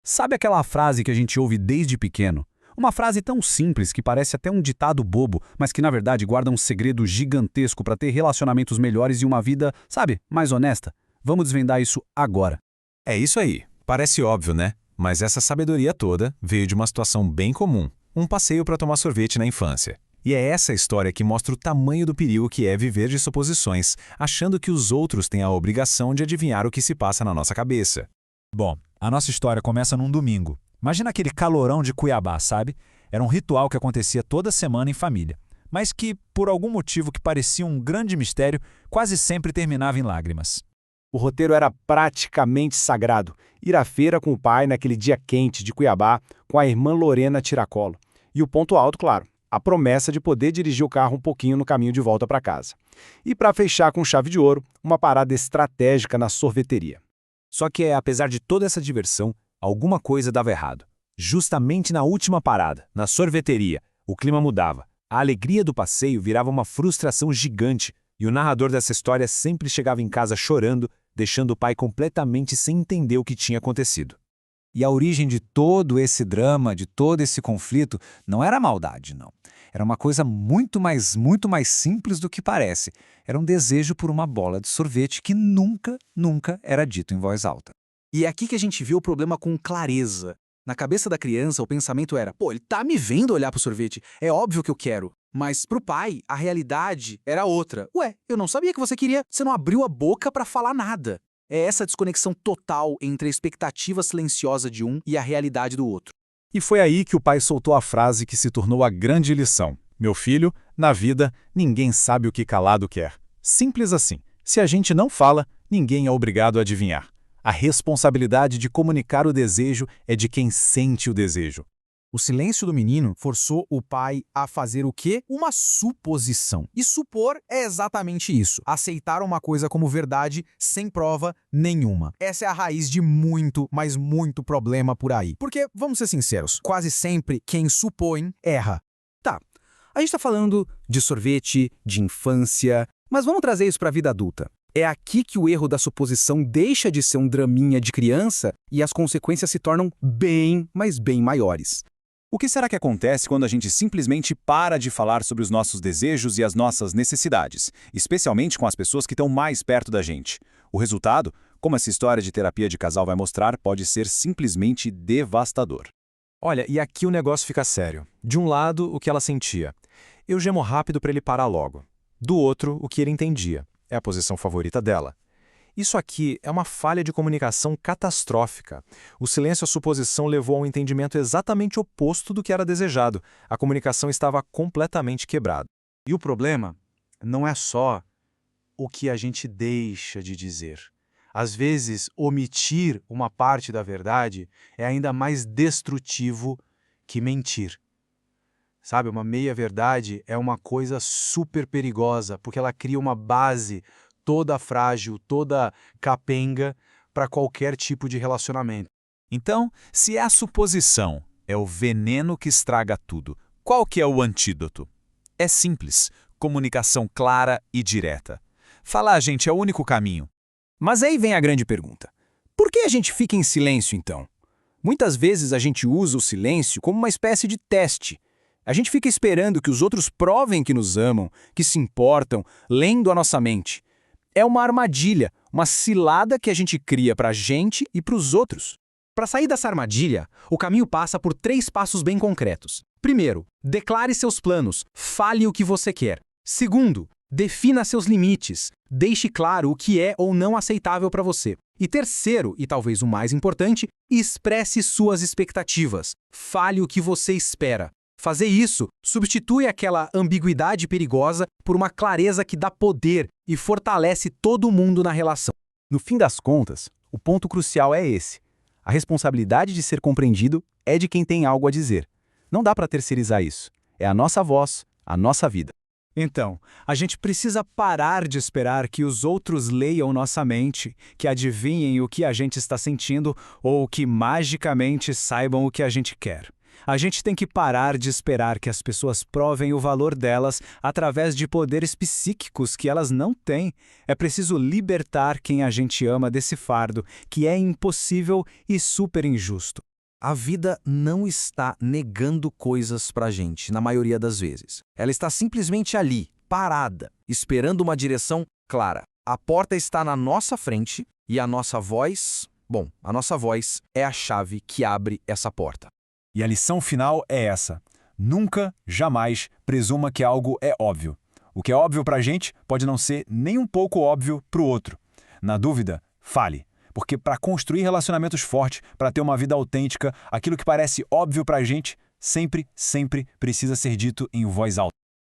Sabe aquela frase que a gente ouve desde pequeno? Uma frase tão simples que parece até um ditado bobo, mas que na verdade guarda um segredo gigantesco para ter relacionamentos melhores e uma vida, sabe, mais honesta. Vamos desvendar isso agora. É isso aí. Parece óbvio, né? Mas essa sabedoria toda veio de uma situação bem comum, um passeio para tomar sorvete na infância. E é essa história que mostra o tamanho do perigo que é viver de suposições, achando que os outros têm a obrigação de adivinhar o que se passa na nossa cabeça. Bom, a nossa história começa num domingo. Imagina aquele calorão de Cuiabá, sabe? Era um ritual que acontecia toda semana em família, mas que, por algum motivo que parecia um grande mistério, quase sempre terminava em lágrimas. O roteiro era praticamente sagrado. Ir à feira com o pai naquele dia quente de Cuiabá, com a irmã Lorena Tiracolo. E o ponto alto, claro, a promessa de poder dirigir o carro um pouquinho no caminho de volta para casa. E para fechar com chave de ouro, uma parada estratégica na sorveteria. Só que, apesar de toda essa diversão, alguma coisa dava errado. Justamente na última parada, na sorveteria, o clima mudava. A alegria do passeio virava uma frustração gigante e o narrador dessa história sempre chegava em casa chorando, deixando o pai completamente sem entender o que tinha acontecido. E a origem de todo esse drama, de todo esse conflito, não era maldade, não. Era uma coisa muito mais simples do que parece. Era um desejo por uma bola de sorvete que nunca era dito em voz alta. E é aqui que a gente vê o problema com clareza. Na cabeça da criança, o pensamento era, pô, ele tá me vendo olhar pro sorvete, é óbvio que eu quero. Mas pro pai, a realidade era outra. Ué, eu não sabia que você queria, você não abriu a boca pra falar nada. É essa desconexão total entre a expectativa silenciosa de um e a realidade do outro. E foi aí que o pai soltou a frase que se tornou a grande lição. Meu filho, na vida, ninguém sabe o que calado quer. Simples assim. Se a gente não fala, ninguém é obrigado a adivinhar. A responsabilidade de comunicar o desejo é de quem sente o desejo. O silêncio do menino forçou o pai a fazer o quê? Uma suposição. E supor é exatamente isso. Aceitar uma coisa como verdade sem prova nenhuma. Essa é a raiz de muito, mas muito problema por aí. Porque, vamos ser sinceros, quase sempre quem supõe erra. Tá, a gente tá falando de sorvete, de infância, mas vamos trazer isso pra vida adulta. É aqui que o erro da suposição deixa de ser um draminha de criança e as consequências se tornam bem, mas bem maiores. O que será que acontece quando a gente simplesmente para de falar sobre os nossos desejos e as nossas necessidades, especialmente com as pessoas que estão mais perto da gente? O resultado, como essa história de terapia de casal vai mostrar, pode ser simplesmente devastador. Olha, e aqui o negócio fica sério. De um lado, o que ela sentia. Eu gemo rápido para ele parar logo. Do outro, o que ele entendia. É a posição favorita dela. Isso aqui é uma falha de comunicação catastrófica. O silêncio e a suposição levou a um entendimento exatamente oposto do que era desejado. A comunicação estava completamente quebrada. E o problema não é só o que a gente deixa de dizer. Às vezes, omitir uma parte da verdade é ainda mais destrutivo que mentir. Sabe, uma meia-verdade é uma coisa super perigosa, porque ela cria uma base toda frágil, toda capenga para qualquer tipo de relacionamento. Então, se a suposição é o veneno que estraga tudo, qual que é o antídoto? É simples, comunicação clara e direta. Falar, gente, é o único caminho. Mas aí vem a grande pergunta. Por que a gente fica em silêncio, então? Muitas vezes a gente usa o silêncio como uma espécie de teste. A gente fica esperando que os outros provem que nos amam, que se importam, lendo a nossa mente. É uma armadilha, uma cilada que a gente cria para a gente e para os outros. Para sair dessa armadilha, o caminho passa por 3 passos bem concretos. Primeiro, declare seus planos, fale o que você quer. Segundo, defina seus limites, deixe claro o que é ou não aceitável para você. E terceiro, e talvez o mais importante, expresse suas expectativas, fale o que você espera. Fazer isso substitui aquela ambiguidade perigosa por uma clareza que dá poder e fortalece todo mundo na relação. No fim das contas, o ponto crucial é esse. A responsabilidade de ser compreendido é de quem tem algo a dizer. Não dá para terceirizar isso. É a nossa voz, a nossa vida. Então, a gente precisa parar de esperar que os outros leiam nossa mente, que adivinhem o que a gente está sentindo ou que magicamente saibam o que a gente quer. A gente tem que parar de esperar que as pessoas provem o valor delas através de poderes psíquicos que elas não têm. É preciso libertar quem a gente ama desse fardo, que é impossível e super injusto. A vida não está negando coisas pra gente, na maioria das vezes. Ela está simplesmente ali, parada, esperando uma direção clara. A porta está na nossa frente e a nossa voz, a nossa voz é a chave que abre essa porta. E a lição final é essa. Nunca, jamais, presuma que algo é óbvio. O que é óbvio pra gente pode não ser nem um pouco óbvio pro outro. Na dúvida, fale. Porque para construir relacionamentos fortes, para ter uma vida autêntica, aquilo que parece óbvio pra gente, sempre, sempre precisa ser dito em voz alta.